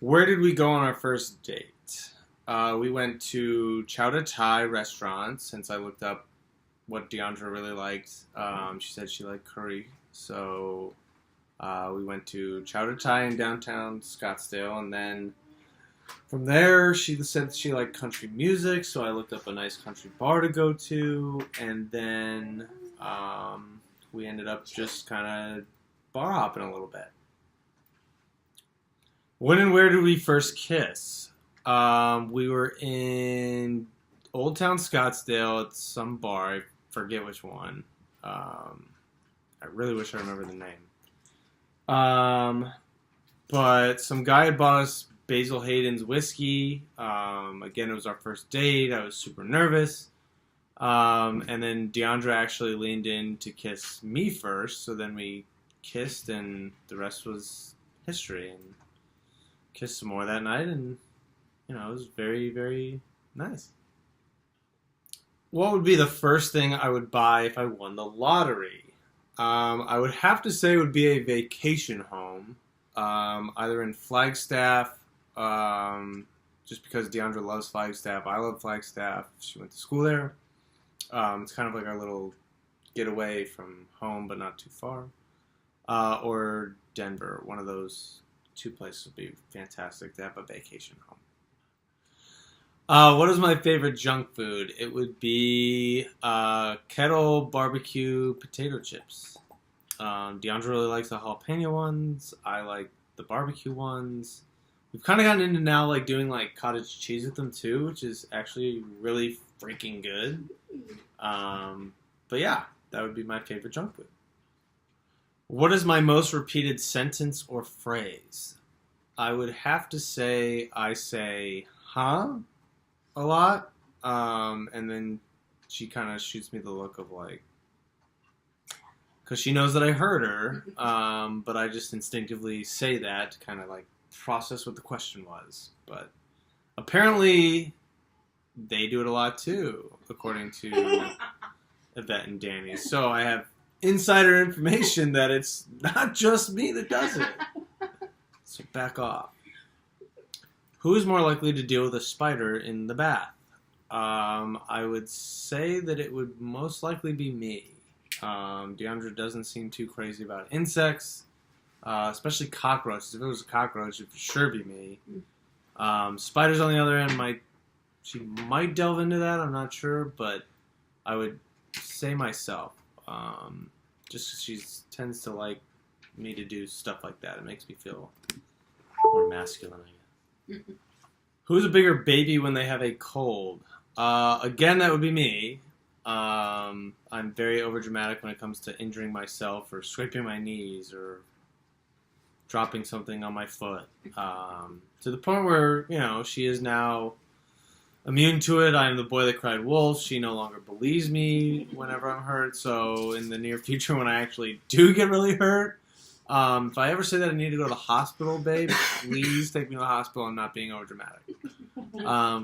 Where did we go on our first date? We went to Chow Tai Thai restaurant since I looked up what Deandra really liked. She said she liked curry. So we went to Chow Tai Thai in downtown Scottsdale. And then from there, she said she liked country music. So I looked up a nice country bar to go to. And then we ended up just kind of bar hopping a little bit. When and where did we first kiss? We were in Old Town Scottsdale at some bar. I forget which one. I really wish I remember the name. But some guy had bought us Basil Hayden's whiskey. Again, it was our first date. I was super nervous. And then Deandra actually leaned in to kiss me first. So then we kissed, and the rest was history. And kissed some more that night, and it was very, very nice. What would be the first thing I would buy if I won the lottery? I would have to say it would be a vacation home, either in Flagstaff, just because Deandra loves Flagstaff. I love Flagstaff. She went to school there. It's kind of like our little getaway from home, but not too far. Or Denver, one of those two places would be fantastic to have a vacation home. What is my favorite junk food? It would be kettle barbecue potato chips. Deandra really likes the jalapeno ones. I like the barbecue ones. We've kind of gotten into now like doing like cottage cheese with them too, which is actually really freaking good. But yeah, that would be my favorite junk food. What is my most repeated sentence or phrase? I would have to say I say, huh? A lot. And then she kind of shoots me the look of like, because she knows that I heard her, but I just instinctively say that to kind of like process what the question was. But apparently they do it a lot too, according to Yvette and Danny. So I have insider information that it's not just me that does it. So back off. Who is more likely to deal with a spider in the bath? I would say that it would most likely be me. Deandra doesn't seem too crazy about insects, especially cockroaches. If it was a cockroach, it'd for sure be me. Spiders, on the other end, she might delve into that. I'm not sure, but I would say myself. Just 'cause she tends to like me to do stuff like that. It makes me feel more masculine, I guess. Who's a bigger baby when they have a cold? Again, that would be me. I'm very overdramatic when it comes to injuring myself or scraping my knees or dropping something on my foot. To the point where, she is now immune to it. I am the boy that cried wolf. She no longer believes me whenever I'm hurt. So in the near future, when I actually do get really hurt, if I ever say that I need to go to the hospital, babe, please take me to the hospital. I'm not being overdramatic.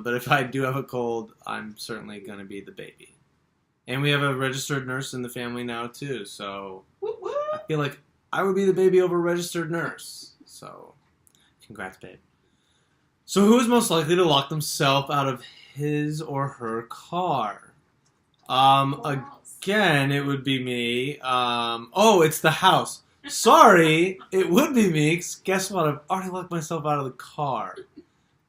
But if I do have a cold, I'm certainly going to be the baby. And we have a registered nurse in the family now, too. So I feel like I would be the baby over a registered nurse. So congrats, babe. So who is most likely to lock themselves out of his or her car? Again, it would be me. It's the house. Sorry, it would be me. 'Cause guess what? I've already locked myself out of the car.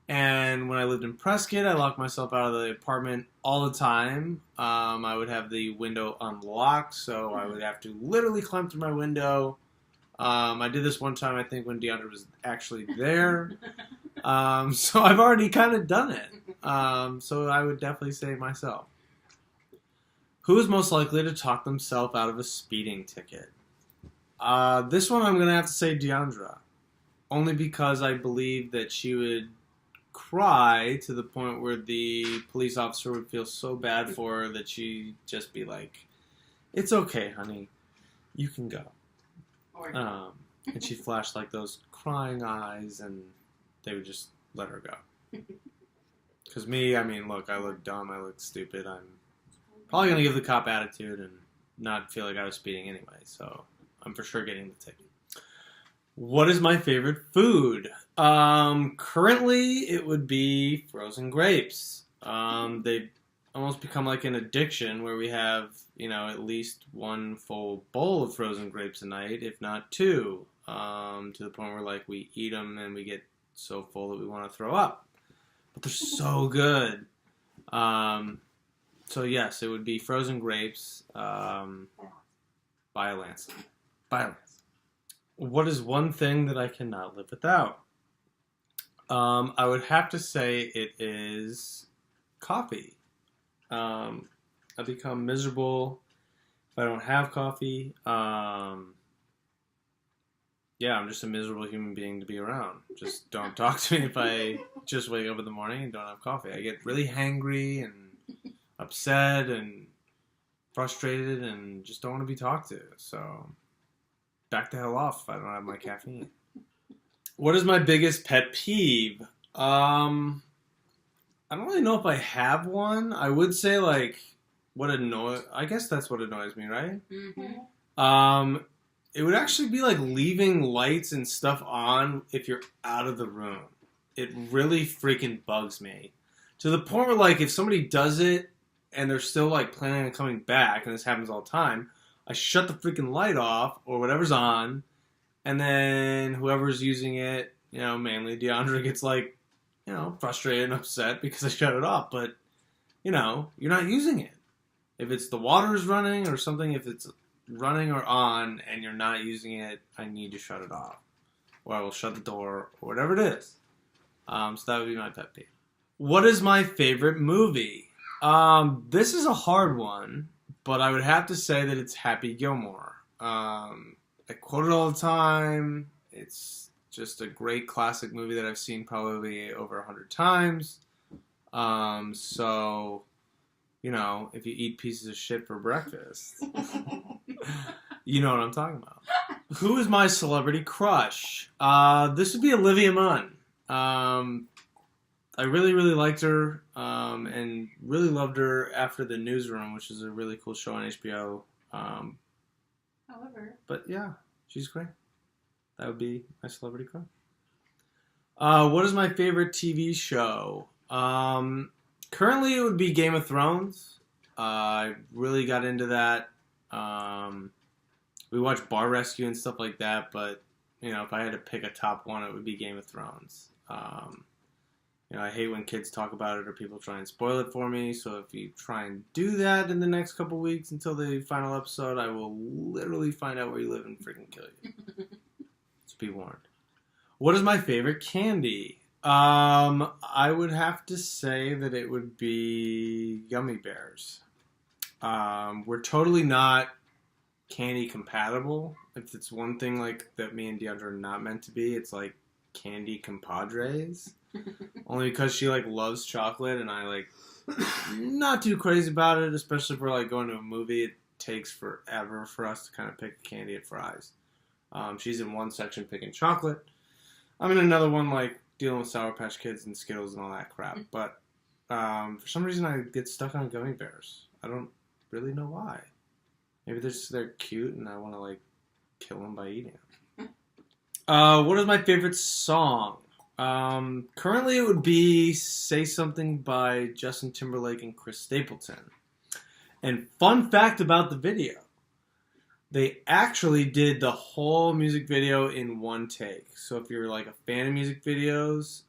And when I lived in Prescott, I locked myself out of the apartment all the time. I would have the window unlocked, so I would have to literally climb through my window. I did this one time, I think, when Deandra was actually there. So I've already kind of done it. So I would definitely say myself. Who is most likely to talk themselves out of a speeding ticket? This one I'm going to have to say Deandra. Only because I believe that she would cry to the point where the police officer would feel so bad for her that she'd just be like, "It's okay, honey. You can go." And she'd flash like those crying eyes, and they would just let her go. Because me, look, I look dumb, I look stupid. I'm probably going to give the cop attitude and not feel like I was speeding anyway, so I'm for sure getting the ticket. What is my favorite food? Currently, it would be frozen grapes. They've almost become like an addiction where we have, at least one full bowl of frozen grapes a night, if not two, to the point where, like, we eat them and we get so full that we want to throw up. But they're so good. So, yes, it would be frozen grapes, Biolance. What is one thing that I cannot live without? I would have to say it is coffee. I become miserable if I don't have coffee. Yeah, I'm just a miserable human being to be around. Just don't talk to me if I just wake up in the morning and don't have coffee. I get really hangry and upset and frustrated and just don't want to be talked to. So, back the hell off if I don't have my caffeine. What is my biggest pet peeve? I don't really know if I have one. I would say, like, I guess that's what annoys me, right? Mm-hmm. It would actually be, like, leaving lights and stuff on if you're out of the room. It really freaking bugs me. To the point where, like, if somebody does it and they're still, like, planning on coming back, and this happens all the time, I shut the freaking light off or whatever's on, and then whoever's using it, mainly DeAndre gets, like, frustrated and upset because I shut it off. But, you're not using it. If it's the water's running or something, if it's running or on and you're not using it, I need to shut it off. Or I will shut the door or whatever it is. So that would be my pet peeve. What is my favorite movie? This is a hard one, but I would have to say that it's Happy Gilmore. I quote it all the time. It's just a great classic movie that I've seen probably over 100 times. So, if you eat pieces of shit for breakfast, you know what I'm talking about. Who is my celebrity crush? This would be Olivia Munn. I really, really liked her, and really loved her after The Newsroom, which is a really cool show on HBO. But yeah, she's great. That would be my celebrity crush. What is my favorite TV show? Currently, it would be Game of Thrones. I really got into that. We watch Bar Rescue and stuff like that, but if I had to pick a top one, it would be Game of Thrones. I hate when kids talk about it or people try and spoil it for me. So if you try and do that in the next couple weeks until the final episode, I will literally find out where you live and freaking kill you. So be warned. What is my favorite candy? I would have to say that it would be gummy bears. We're totally not candy compatible. If it's one thing like that me and DeAndre are not meant to be, it's like candy compadres. Only because she loves chocolate and I not too crazy about it, especially if we're going to a movie. It takes forever for us to kind of pick candy at Fry's. She's in one section picking chocolate. I'm in another one dealing with Sour Patch Kids and Skittles and all that crap. But for some reason I get stuck on gummy bears. I don't really know why. Maybe they're cute and I want to kill them by eating them. What is my favorite song? Currently it would be Say Something by Justin Timberlake and Chris Stapleton. And fun fact about the video, they actually did the whole music video in one take. So if you're a fan of music videos,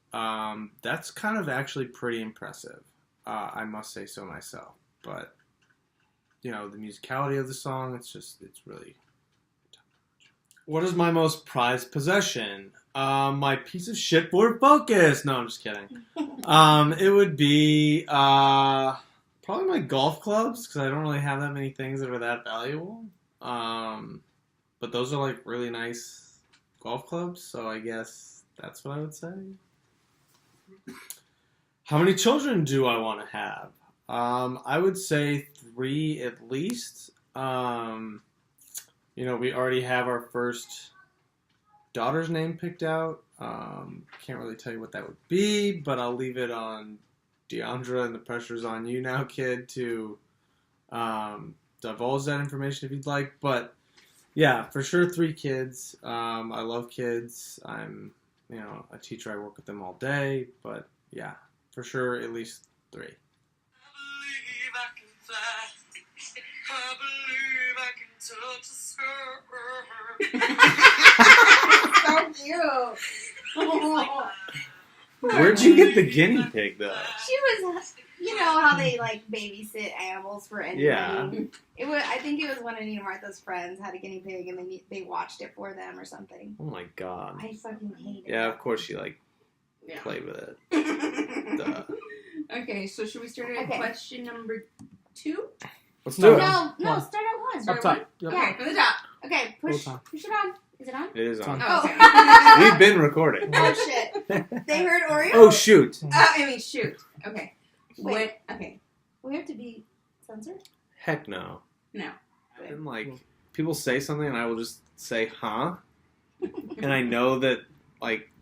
that's kind of actually pretty impressive. I must say so myself. But, the musicality of the song, it's really... What is my most prized possession? My piece of shit Ford Focus. No, I'm just kidding. It would be probably my golf clubs, because I don't really have that many things that are that valuable. But those are really nice golf clubs, so I guess that's what I would say. How many children do I want to have? I would say 3 at least. We already have our first daughter's name picked out. Can't really tell you what that would be, but I'll leave it on DeAndre, and the pressure's on you now, kid, to divulge that information if you'd like. But yeah, for sure 3 kids. I love kids. I'm a teacher. I work with them all day, but yeah, for sure at least 3. So cute. Where'd you get the guinea pig though? She was, how they like babysit animals for anybody. Yeah. I think it was one of Nina Martha's friends had a guinea pig and they watched it for them or something. Oh my god. I fucking hate it. Yeah, of course she played with it. Duh. Okay, so should we start at question number 2? Let's do it. No, start at 1. Up top. Yep. Okay, From the top. Okay, push it on. Is it on? It is on. Oh, okay. We've been recording. Oh shit. They heard Oreo? Oh shoot. Shoot. Okay. Wait. Okay. We have to be censored? Heck no. No. And people say something and I will just say, huh? And I know that,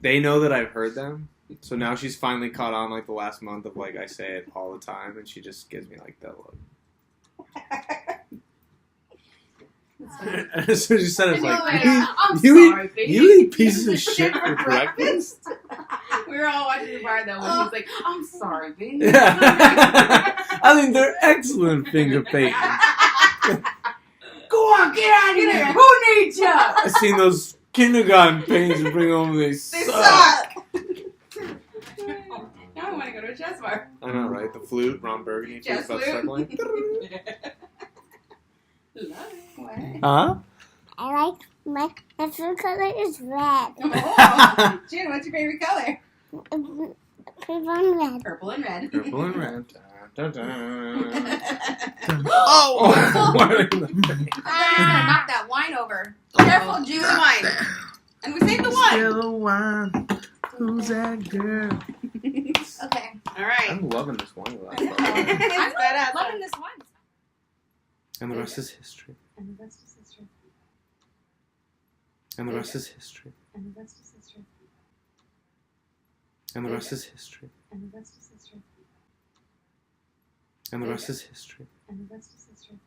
they know that I've heard them. So now she's finally caught on, the last month of, I say it all the time. And she just gives me, that look. So she said, I'm you sorry, baby. You eat pieces of shit for breakfast? We were all watching the bar, though, when he was like, I'm sorry, baby. I think they're excellent finger paintings. Go on, get out of here. Who needs you? I've seen those kindergarten paintings you bring home. They suck. Now I want to go to a jazz bar. I know, right? The flute, Ron Burgundy. Jazz about flute. circling. What? Huh? I like my favorite color is red. Oh, Jen, what's your favorite color? Purple and red. Purple and red. Purple and red. Dun, dun, dun. Oh! What in the face? Gonna knock that wine over. Careful, Juice wine. And we saved the wine. Still wine. Who's that girl? Okay. All right. I'm loving this wine glass. It's badass. I'm loving this wine. And the rest is history. And the rest is history. And the rest is history. And the rest is history. And the rest is history. And the rest is history. And the rest is history. And the rest is history.